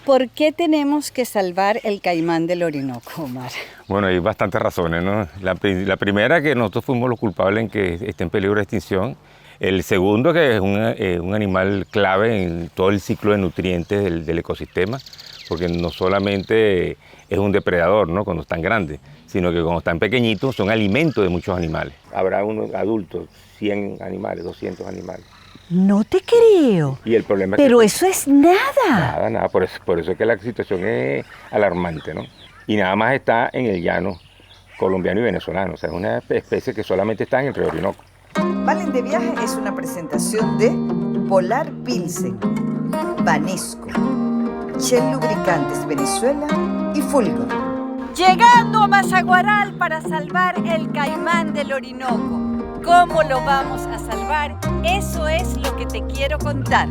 ¿Por qué tenemos que salvar el caimán del Orinoco, Omar? Bueno, hay bastantes razones, ¿no? La primera, que nosotros fuimos los culpables en que esté en peligro de extinción. El segundo, que es un animal clave en todo el ciclo de nutrientes del ecosistema, porque no solamente es un depredador, ¿no?, cuando están grandes, sino que cuando están pequeñitos son alimento de muchos animales. Habrá unos adultos, 100 animales, 200 animales. No te creo. Y el problema Pero es eso es nada. nada, por eso es que la situación es alarmante, ¿no? Y nada más está en el llano colombiano y venezolano, o sea, es una especie que solamente está en el río Orinoco. Valen de Viaje es una presentación de Polar Pilsen, Banesco, Shell Lubricantes Venezuela y Fulgor. Llegando a Mazaguaral para salvar el caimán del Orinoco. ¿Cómo lo vamos a salvar? Eso es lo que te quiero contar.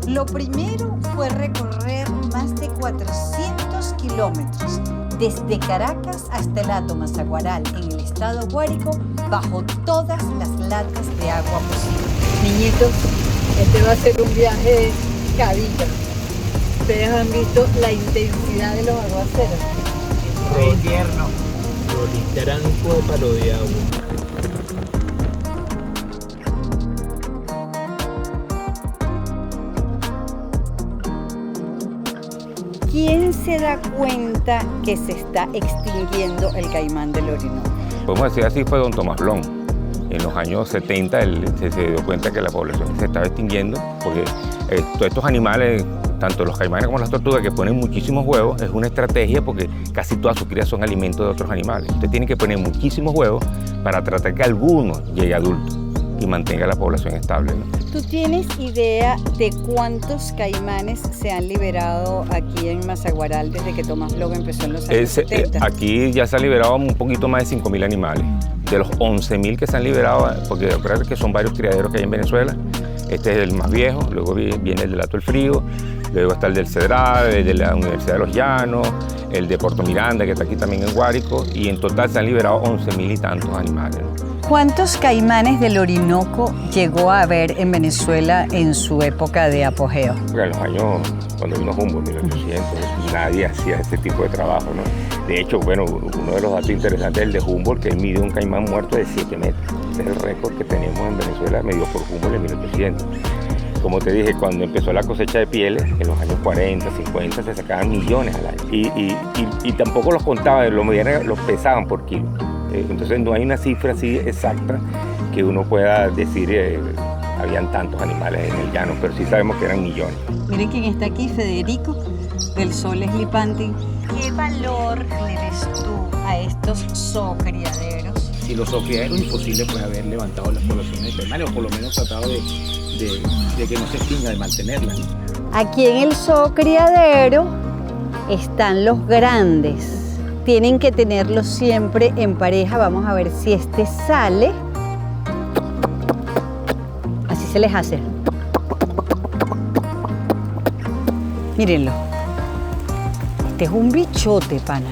Lo primero fue recorrer más de 400 kilómetros desde Caracas hasta el hato Mazaguaral en el estado Guárico bajo todas las latas de agua posibles. Niñitos, este va a ser un viaje cabilla. Ustedes han visto la intensidad de los aguaceros. Fue invierno. Literal un cópalo de agua. ¿Quién se da cuenta que se está extinguiendo el caimán del Orinoco? Podemos decir así, fue don Tomás Blom. En los años 70 él se dio cuenta que la población se estaba extinguiendo, porque todos estos animales, tanto los caimanes como las tortugas, que ponen muchísimos huevos, es una estrategia porque casi todas sus crías son alimentos de otros animales. Usted tiene que poner muchísimos huevos para tratar que alguno llegue adulto y mantenga la población estable, ¿no? ¿Tú tienes idea de cuántos caimanes se han liberado aquí en Mazaguaral desde que Tomás Blom empezó en los años 70? Aquí ya se han liberado un poquito más de 5.000 animales. De los 11.000 que se han liberado, porque recuerda que son varios criaderos que hay en Venezuela. Este es el más viejo, luego viene el del Hato del Frío, luego está el del Cedral, el de la Universidad de los Llanos, el de Puerto Miranda, que está aquí también en Guárico, y en total se han liberado 11.000 y tantos animales, ¿no? ¿Cuántos caimanes del Orinoco llegó a haber en Venezuela en su época de apogeo? Porque en los años, cuando vino Humboldt, 1800, nadie hacía este tipo de trabajo, ¿no? De hecho, bueno, uno de los datos interesantes es el de Humboldt, que él midió un caimán muerto de 7 metros. Ese es el récord que tenemos en Venezuela, medido por Humboldt en 1800. Como te dije, cuando empezó la cosecha de pieles, en los años 40, 50, se sacaban millones al año. Y tampoco los contaban, los pesaban por kilo. Entonces no hay una cifra así exacta que uno pueda decir habían tantos animales en el llano, pero sí sabemos que eran millones. Miren quién está aquí, Federico, del Sol Eslipanti. ¿Qué valor le ves tú a estos zoocriaderos? Si los zoocriaderos, imposible pues haber levantado las poblaciones de caimanes, o por lo menos tratado de que no se extinga, de mantenerlas, ¿no? Aquí en el zoocriadero están los grandes. Tienen que tenerlos siempre en pareja. Vamos a ver si este sale. Así se les hace. Mírenlo. Este es un bichote, pana.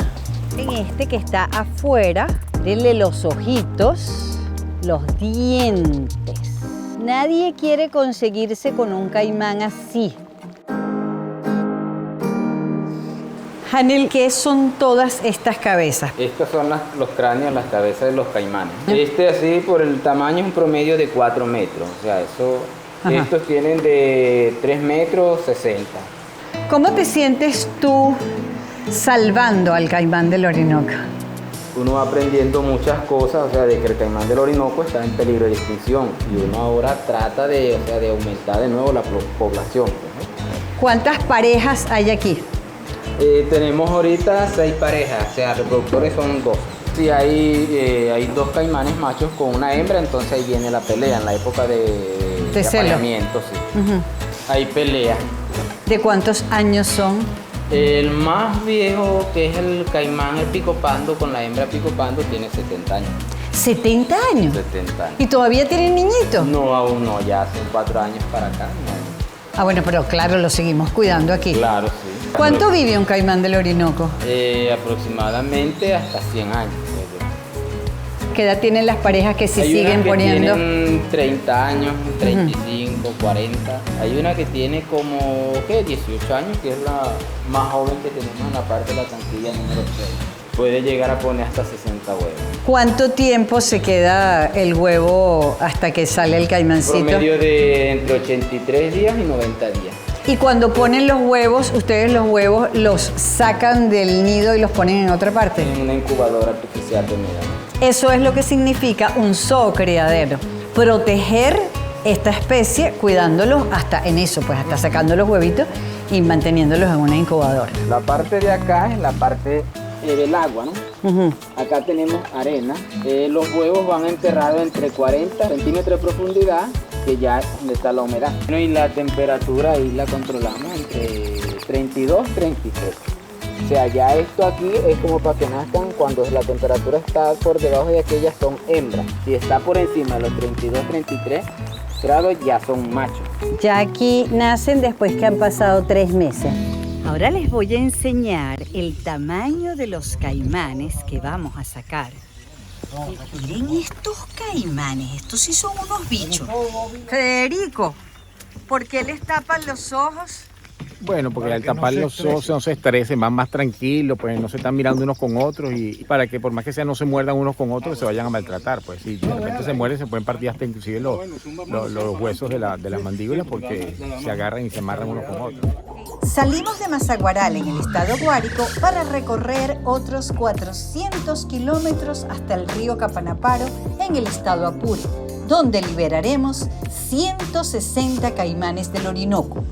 En este que está afuera, denle los ojitos, los dientes. Nadie quiere conseguirse con un caimán así. Hanel, ¿qué son todas estas cabezas? Estos son los cráneos, las cabezas de los caimanes. Este así, por el tamaño, es un promedio de 4 metros. O sea, estos tienen de 3 metros 60. ¿Cómo te sientes tú salvando al caimán del Orinoco? Uno va aprendiendo muchas cosas, o sea, de que el caimán del Orinoco está en peligro de extinción. Y uno ahora trata de aumentar de nuevo la población, ¿no? ¿Cuántas parejas hay aquí? Tenemos ahorita 6 parejas, o sea, reproductores son 2. Si hay 2 caimanes machos con una hembra, entonces ahí viene la pelea, en la época de apareamiento, sí. Hay pelea. ¿De cuántos años son? El más viejo, que es el caimán, el picopando, con la hembra picopando, tiene 70 años. ¿70 años? 70 años. ¿Y todavía tienen niñitos? No, aún no, ya hace 4 años para acá. No. Ah, bueno, pero claro, lo seguimos cuidando aquí. Claro, sí. ¿Cuánto vive un caimán del Orinoco? Aproximadamente hasta 100 años. ¿Qué edad tienen las parejas que se Hay siguen unas que poniendo? Tienen 30 años, 35, 40. Hay una que tiene como, ¿qué? 18 años, que es la más joven que tenemos en la parte de la tanquilla número 6. Puede llegar a poner hasta 60 huevos. ¿Cuánto tiempo se queda el huevo hasta que sale el caimancito? Promedio de entre 83 días y 90 días. Y cuando ponen los huevos, ustedes los huevos los sacan del nido y los ponen en otra parte. En una incubadora artificial de médano. Eso es lo que significa un zoocriadero. Proteger esta especie cuidándolos hasta en eso, pues hasta sacando los huevitos y manteniéndolos en una incubadora. La parte de acá es la parte del agua, ¿no? Acá tenemos arena. Los huevos van enterrados entre 40 centímetros de profundidad, que ya es donde está la humedad. Y la temperatura ahí la controlamos entre 32 y 33. O sea, ya esto aquí es como para que nazcan cuando la temperatura está por debajo de aquellas son hembras. Si está por encima de los 32, 33 grados ya son machos. Ya aquí nacen después que han pasado 3 meses. Ahora les voy a enseñar el tamaño de los caimanes que vamos a sacar. Miren estos caimanes, estos sí son unos bichos. Federico, ¿por qué les tapan los ojos? Bueno, porque al tapar los ojos no se estresen, van más tranquilos, pues no se están mirando unos con otros y para que por más que sea no se muerdan unos con otros, se vayan a maltratar. Pues si de repente se mueren, se pueden partir hasta inclusive los huesos de las mandíbulas porque se agarran y se amarran unos con otros. Salimos de Mazaguaral, en el estado Guárico, para recorrer otros 400 kilómetros hasta el río Capanaparo, en el estado Apure, donde liberaremos 160 caimanes del Orinoco.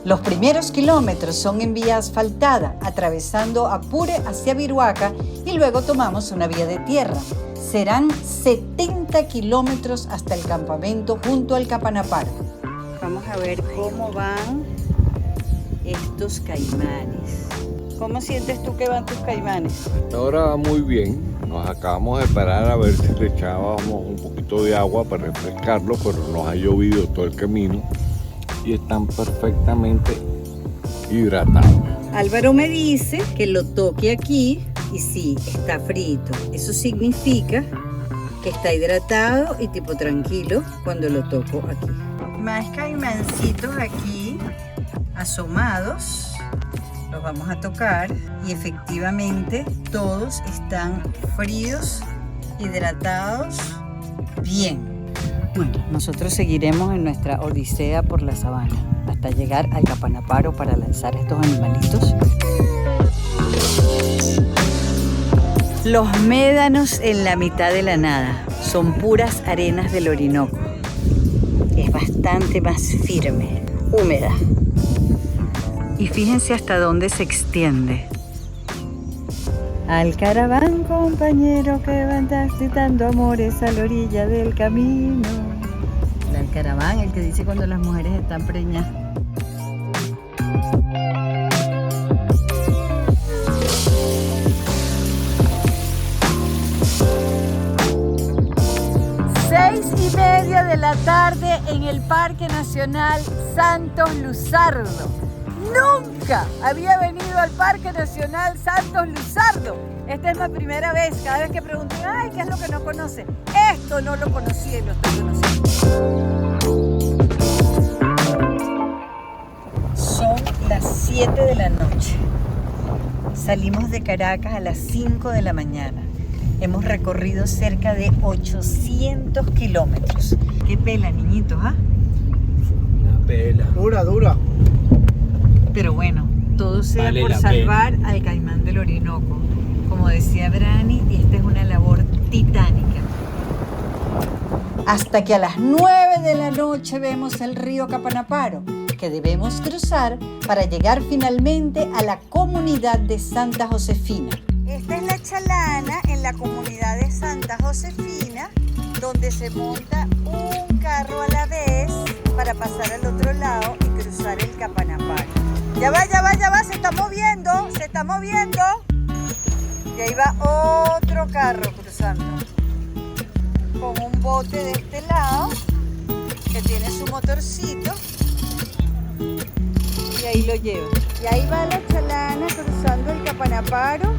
Los primeros kilómetros son en vía asfaltada, atravesando Apure hacia Viruaca y luego tomamos una vía de tierra. Serán 70 kilómetros hasta el campamento junto al Capanaparo. Vamos a ver cómo van estos caimanes. ¿Cómo sientes tú que van tus caimanes? Ahora va muy bien. Nos acabamos de parar a ver si le echábamos un poquito de agua para refrescarlo, pero nos ha llovido todo el camino y están perfectamente hidratados. Álvaro me dice que lo toque aquí y sí, está frito. Eso significa que está hidratado y tipo tranquilo cuando lo toco aquí. Más caimancitos aquí asomados. Los vamos a tocar y efectivamente todos están fríos, hidratados, bien. Bueno, nosotros seguiremos en nuestra odisea por la sabana hasta llegar al Capanaparo para lanzar estos animalitos. Los médanos en la mitad de la nada son puras arenas del Orinoco. Es bastante más firme, húmeda. Y fíjense hasta dónde se extiende. Al caraván, compañero, que van transitando amores a la orilla del camino. El alcaraván, el que dice cuando las mujeres están preñadas. Seis y media de la tarde en el Parque Nacional Santos Luzardo. Nunca había venido al Parque Nacional Santos Luzardo. Esta es la primera vez. Cada vez que preguntan, ay, ¿qué es lo que no conoce? Esto no lo conocía y lo estoy conociendo. Son las 7 de la noche. Salimos de Caracas a las 5 de la mañana. Hemos recorrido cerca de 800 kilómetros. Qué pela, niñitos, ¿ah? Una pela. Dura. Pero bueno, todo sea Vale por la salvar al caimán del Orinoco. Como decía Brani, esta es una labor titánica. Hasta que a las 9 de la noche vemos el río Capanaparo, que debemos cruzar para llegar finalmente a la comunidad de Santa Josefina. Esta es la chalana en la comunidad de Santa Josefina, donde se monta un carro a la vez para pasar al otro lado y cruzar el Capanaparo. Ya va, se está moviendo. Y ahí va otro carro cruzando. Con un bote de este lado, que tiene su motorcito. Y ahí lo lleva. Y ahí va la chalana cruzando el Capanaparo.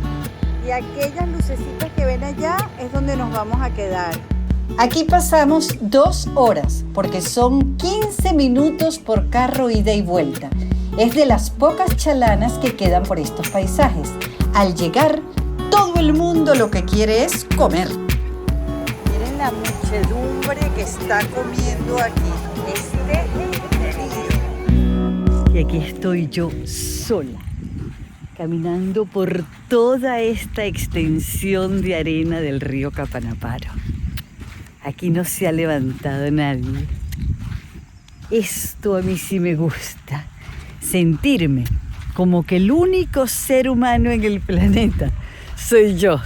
Y aquellas lucecitas que ven allá es donde nos vamos a quedar. Aquí pasamos 2 horas porque son 15 minutos por carro ida y vuelta. Es de las pocas chalanas que quedan por estos paisajes. Al llegar, todo el mundo lo que quiere es comer. Miren la muchedumbre que está comiendo aquí. Y aquí estoy yo sola, caminando por toda esta extensión de arena del río Capanaparo. Aquí no se ha levantado nadie. Esto a mí sí me gusta. Sentirme como que el único ser humano en el planeta soy yo.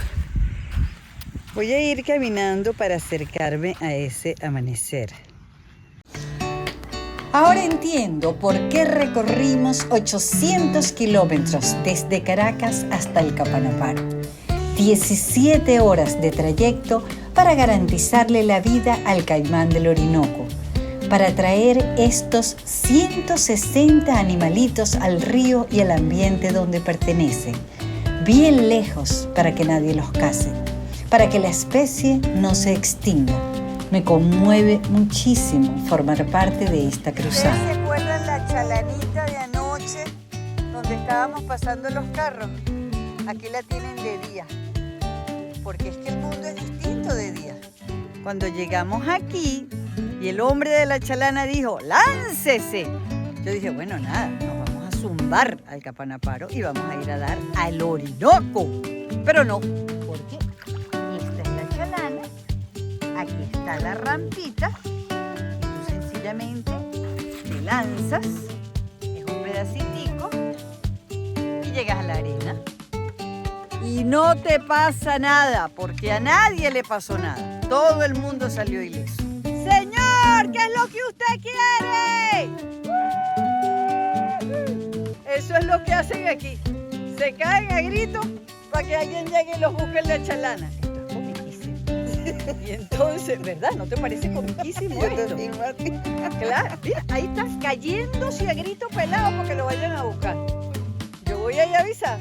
Voy a ir caminando para acercarme a ese amanecer. Ahora entiendo por qué recorrimos 800 kilómetros desde Caracas hasta el Capanaparo. 17 horas de trayecto para garantizarle la vida al caimán del Orinoco, para traer estos 160 animalitos al río y al ambiente donde pertenecen, bien lejos para que nadie los case, para que la especie no se extinga. Me conmueve muchísimo formar parte de esta cruzada. ¿Ustedes se acuerdan la chalanita de anoche donde estábamos pasando los carros? Aquí la tienen de día, porque es que el mundo es distinto de día. Cuando llegamos aquí y el hombre de la chalana dijo, ¡láncese! Yo dije, bueno, nada, nos vamos a zumbar al Capanaparo y vamos a ir a dar al Orinoco. Pero no, porque esta es la chalana, aquí está la rampita y tú sencillamente te lanzas, es un pedacitico y llegas a la arena. Y no te pasa nada, porque a nadie le pasó nada. Todo el mundo salió ileso. ¡Señor! ¿Qué es lo que usted quiere? Eso es lo que hacen aquí. Se caen a gritos para que alguien llegue y los busque en la chalana. Esto es comiquísimo. Y entonces, ¿verdad? ¿No te parece comiquísimo esto? Claro, mira, ahí estás cayéndose a grito pelado para que lo vayan a buscar. Yo voy a ir a avisar.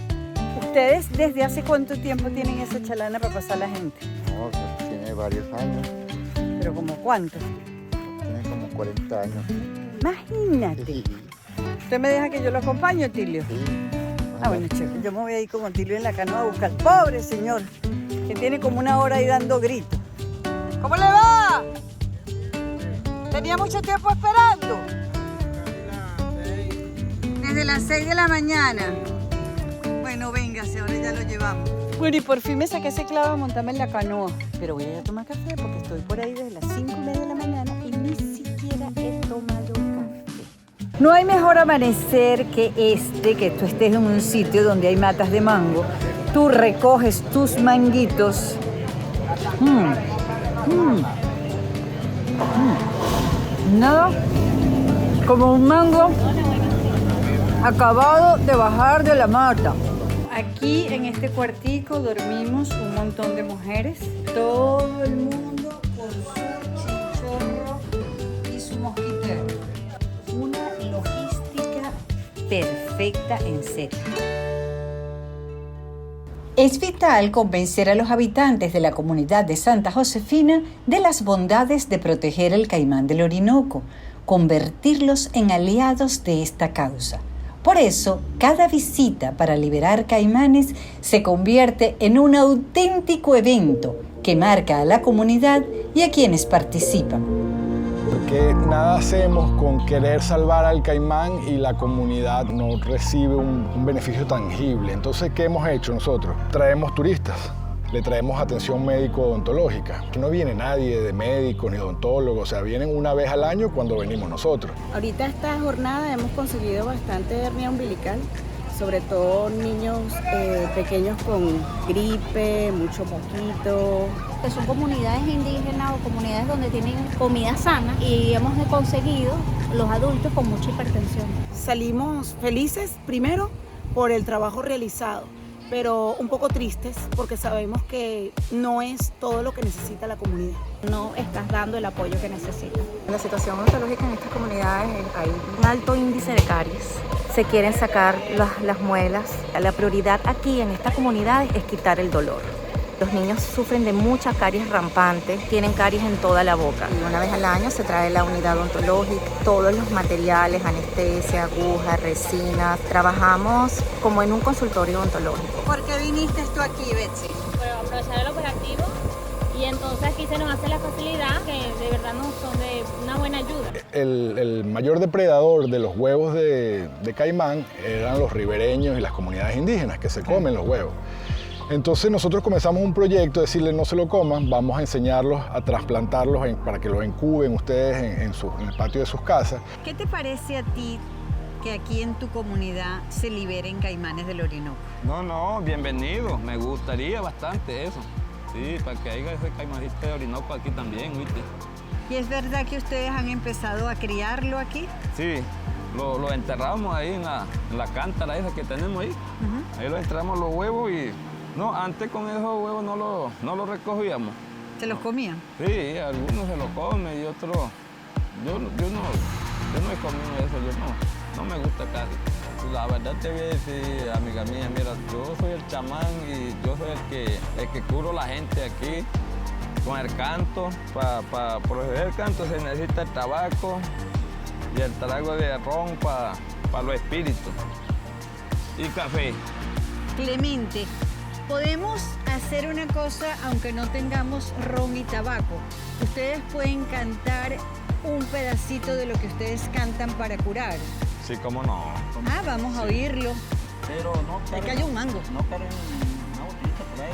¿Ustedes desde hace cuánto tiempo tienen esa chalana para pasar la gente? No, pues tiene varios años, ¿Pero como cuánto? tiene como 40 años. Imagínate. Sí, ¿Usted me deja que yo lo acompañe, Tilio? sí. Ah, bueno, chévere. Yo me voy a ir con Tilio en la canoa a buscar. ¡Pobre señor! Que tiene como 1 hora ahí dando gritos. ¿Cómo le va? Tenía mucho tiempo esperando. Desde las 6 de la mañana. Bueno, véngase, ahora ya lo llevamos. Bueno, y por fin me saqué ese clavo a montarme en la canoa. Pero voy a ir a tomar café porque estoy por ahí desde las 5:30 de la mañana y ni siquiera he tomado café. No hay mejor amanecer que este, que tú estés en un sitio donde hay matas de mango. Tú recoges tus manguitos. Nada como un mango acabado de bajar de la mata. Aquí en este cuartico dormimos un montón de mujeres, todo el mundo con su chinchorro y su mosquitero. Una logística perfecta, en serio. Es vital convencer a los habitantes de la comunidad de Santa Josefina de las bondades de proteger el caimán del Orinoco, convertirlos en aliados de esta causa. Por eso, cada visita para liberar caimanes se convierte en un auténtico evento que marca a la comunidad y a quienes participan. Porque nada hacemos con querer salvar al caimán y la comunidad no recibe un beneficio tangible. Entonces, ¿qué hemos hecho nosotros? Traemos turistas, le traemos atención médico-odontológica. Aquí no viene nadie de médico ni odontólogo, o sea, vienen una vez al año cuando venimos nosotros. Ahorita esta jornada hemos conseguido bastante hernia umbilical, sobre todo niños pequeños con gripe, mucho mosquito. Que son comunidades indígenas o comunidades donde tienen comida sana y hemos conseguido los adultos con mucha hipertensión. Salimos felices primero por el trabajo realizado, pero un poco tristes porque sabemos que no es todo lo que necesita la comunidad. No estás dando el apoyo que necesitan. La situación odontológica en estas comunidades hay un alto índice de caries. Se quieren sacar las muelas. La prioridad aquí en esta comunidad es quitar el dolor. Los niños sufren de muchas caries rampantes, tienen caries en toda la boca. Y una vez al año se trae la unidad odontológica, todos los materiales, anestesia, agujas, resinas. Trabajamos como en un consultorio odontológico. ¿Por qué viniste tú aquí, Betsy? Para aprovechar el operativo. Y entonces aquí se nos hace la facilidad que de verdad nos son de una buena ayuda. El mayor depredador de los huevos de caimán eran los ribereños y las comunidades indígenas que se comen los huevos. Entonces nosotros comenzamos un proyecto de decirles no se lo coman, vamos a enseñarlos a trasplantarlos para que los incuben ustedes en el patio de sus casas. ¿Qué te parece a ti que aquí en tu comunidad se liberen caimanes del Orinoco? No, bienvenido, me gustaría bastante eso. Sí, para que haya ese caimancito de Orinoco aquí también, ¿viste? ¿Y es verdad que ustedes han empezado a criarlo aquí? Sí, lo enterramos ahí en la cántara esa que tenemos ahí. Ahí lo enterramos los huevos y... No, antes con esos huevos no los recogíamos. ¿Se los comían? Sí, algunos se los comen y otros... Yo no he comido eso, no me gusta casi. La verdad te voy a decir, amiga mía, mira, yo soy el chamán y yo soy el que curo la gente aquí con el canto. Para proceder el canto se necesita el tabaco y el trago de ron para los espíritus y café. Clemente, podemos hacer una cosa aunque no tengamos ron y tabaco. Ustedes pueden cantar un pedacito de lo que ustedes cantan para curar. Sí, cómo no. Vamos a oírlo. Pero no. Aquí hay un mango.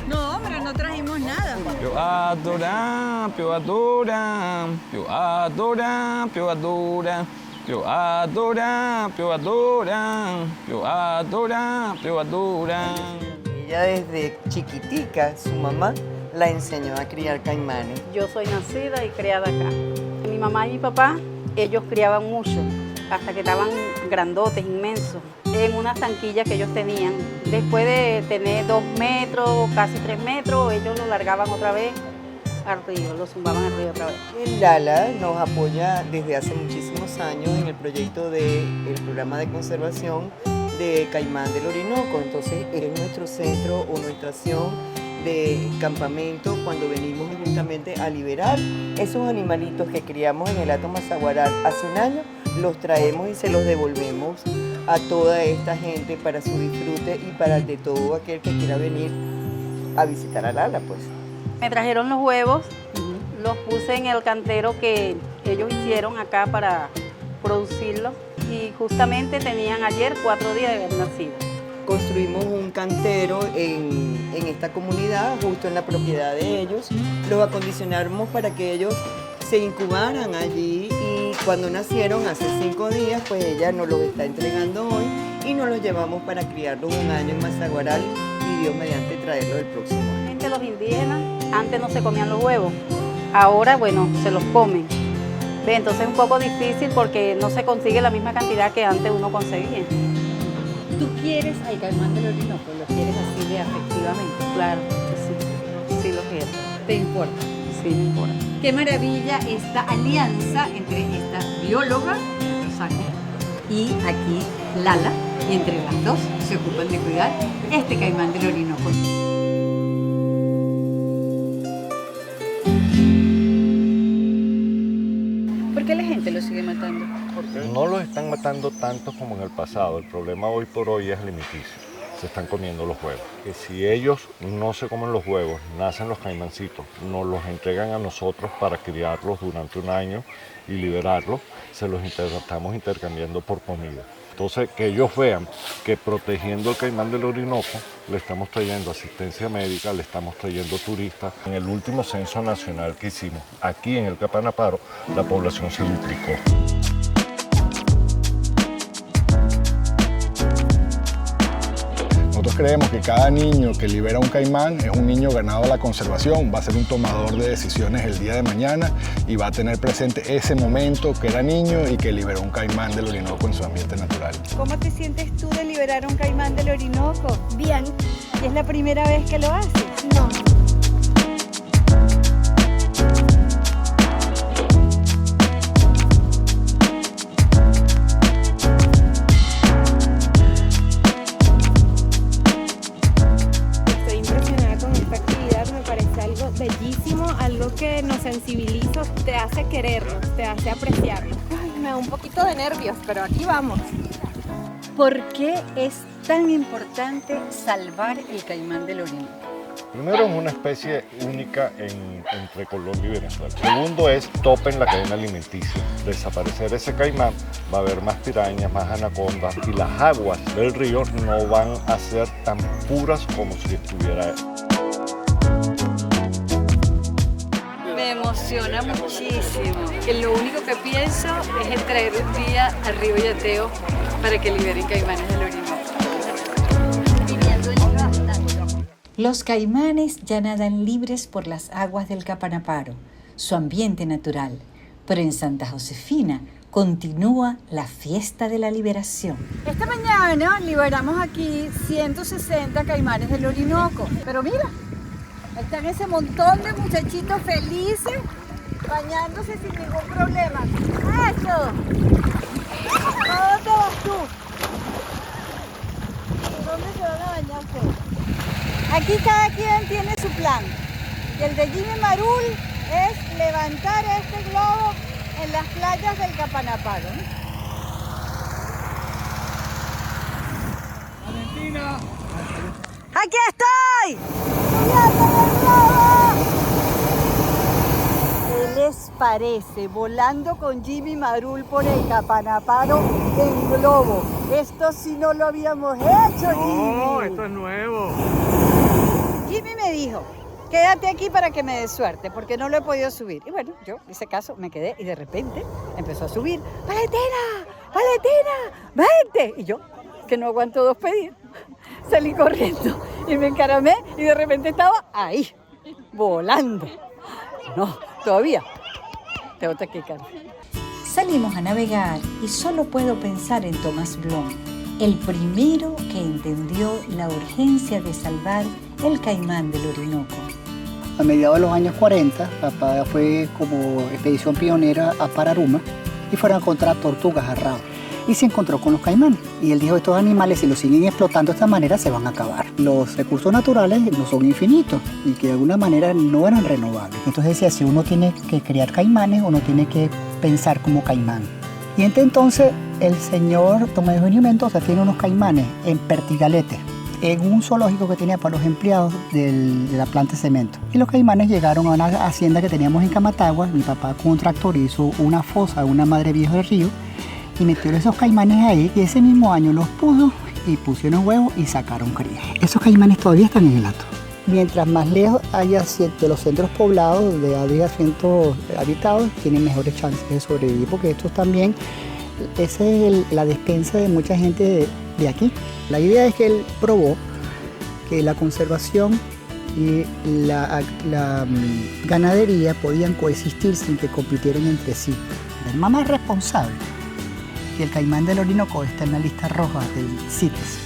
No, pero no trajimos nada. Pio adora, pio adora, pio adora, pio adora, pio adora, pio adora, pio adora, pio adora. Ella desde chiquitica, su mamá la enseñó a criar caimanes. Yo soy nacida y criada acá. Mi mamá y mi papá, ellos criaban mucho, hasta que estaban grandotes, inmensos, en unas tanquillas que ellos tenían. Después de tener 2 metros, casi 3 metros, ellos lo largaban otra vez al río, lo zumbaban al río otra vez. Lala nos apoya desde hace muchísimos años en el proyecto del programa de conservación de caimán del Orinoco. Entonces es nuestro centro o nuestra acción de campamento cuando venimos justamente a liberar esos animalitos que criamos en el Hato Mazaguaral hace un año, los traemos y se los devolvemos a toda esta gente para su disfrute y para el de todo aquel que quiera venir a visitar a Lala, pues. Me trajeron los huevos, los puse en el cantero que ellos hicieron acá para producirlos y justamente tenían ayer 4 días de haber nacido. Construimos un cantero en esta comunidad, justo en la propiedad de ellos. Los acondicionamos para que ellos se incubaran allí y cuando nacieron hace 5 días, pues ella nos los está entregando hoy y nos los llevamos para criarlos un año en Mazaguaral y Dios mediante traerlos el próximo año. Los indígenas antes no se comían los huevos, ahora bueno, se los comen. Entonces es un poco difícil porque no se consigue la misma cantidad que antes uno conseguía. ¿Tú quieres al caimán del Orinoco? ¿Lo quieres así de afectivamente? Claro, sí lo quiero. ¿Te importa? Sí, me importa. Qué maravilla esta alianza entre esta bióloga, Rosario, y aquí Lala, y entre las dos se ocupan de cuidar este caimán del Orinoco. ¿Por qué la gente lo sigue matando? No los están matando tanto como en el pasado. El problema hoy por hoy es alimenticio. Se están comiendo los huevos. Que si ellos no se comen los huevos, nacen los caimancitos, nos los entregan a nosotros para criarlos durante un año y liberarlos, se los estamos intercambiando por comida. Entonces, que ellos vean que protegiendo el caimán del Orinoco, le estamos trayendo asistencia médica, le estamos trayendo turistas. En el último censo nacional que hicimos, aquí en el Capanaparo, la población se duplicó. Nosotros creemos que cada niño que libera un caimán es un niño ganado a la conservación, va a ser un tomador de decisiones el día de mañana y va a tener presente ese momento que era niño y que liberó un caimán del Orinoco en su ambiente natural. ¿Cómo te sientes tú de liberar un caimán del Orinoco? Bien. ¿Y es la primera vez que lo haces? No. Estoy impresionada con esta actividad, me sensibilizo, te hace quererlo, te hace apreciarlo. Ay, me da un poquito de nervios, pero aquí vamos. ¿Por qué es tan importante salvar el caimán del Orinoco? Primero, es una especie única entre Colombia y Venezuela. Segundo es tope en la cadena alimenticia. Desaparecer ese caimán, va a haber más pirañas, más anacondas y las aguas del río no van a ser tan puras como si estuviera. Me emociona muchísimo. Que lo único que pienso es en traer un día a Río Yateo para que liberen caimanes del Orinoco. Los caimanes ya nadan libres por las aguas del Capanaparo, su ambiente natural. Pero en Santa Josefina continúa la fiesta de la liberación. Esta mañana liberamos aquí 160 caimanes del Orinoco. Pero mira, están ese montón de muchachitos felices bañándose sin ningún problema. ¡Eso! ¿A dónde vas tú? ¿Dónde se van a bañar todos? Aquí cada quien tiene su plan. Y el de Jimmy Marul es levantar este globo en las playas del Capanaparo. ¡Valentina! ¡Aquí estoy! ¿Qué les parece? Volando con Jimmy Marul por el Capanaparo en globo. Esto sí no lo habíamos hecho, Jimmy. No, esto es nuevo. Jimmy me dijo, quédate aquí para que me des suerte, porque no lo he podido subir. Y bueno, yo hice caso, me quedé y de repente empezó a subir. ¡Valentina! ¡Valentina! ¡Vente! Y yo, que no aguanto 2 pedidos, salí corriendo y me encaramé y de repente estaba ahí, volando. No, todavía tengo taquicardia. Salimos a navegar y solo puedo pensar en Tomás Blom, el primero que entendió la urgencia de salvar el caimán del Orinoco. A mediados de los años 40, papá fue como expedición pionera a Pararuma y fueron a encontrar tortugas arradas. Y se encontró con los caimanes. Y él dijo, estos animales, si los siguen explotando de esta manera, se van a acabar. Los recursos naturales no son infinitos y que de alguna manera no eran renovables. Entonces decía, si uno tiene que criar caimanes, uno tiene que pensar como caimán. Y entonces el señor Tomás Eugenio Mendoza tiene unos caimanes en Pertigalete, en un zoológico que tenía para los empleados de la planta de cemento. Y los caimanes llegaron a una hacienda que teníamos en Camatagua. Mi papá con un tractor hizo una fosa, una madre vieja del río, y metió esos caimanes ahí, y ese mismo año los puso y pusieron huevos y sacaron crías. Esos caimanes todavía están en el hato. Mientras más lejos haya de los centros poblados, de áreas habitados, tienen mejores chances de sobrevivir, porque estos también, esa es la despensa de mucha gente de aquí. La idea es que él probó que la conservación y la ganadería podían coexistir sin que compitieran entre sí. El más responsable, y el caimán del Orinoco está en la lista roja del CITES.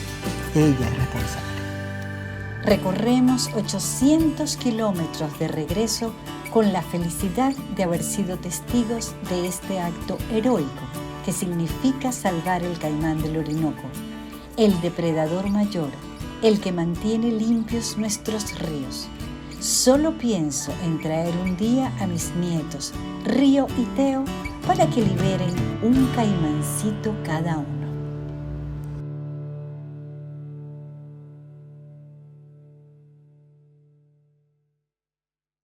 Ella es responsable. Recorremos 800 kilómetros de regreso con la felicidad de haber sido testigos de este acto heroico que significa salvar el caimán del Orinoco, el depredador mayor, el que mantiene limpios nuestros ríos. Solo pienso en traer un día a mis nietos, Río y Teo, para que liberen un caimancito cada uno.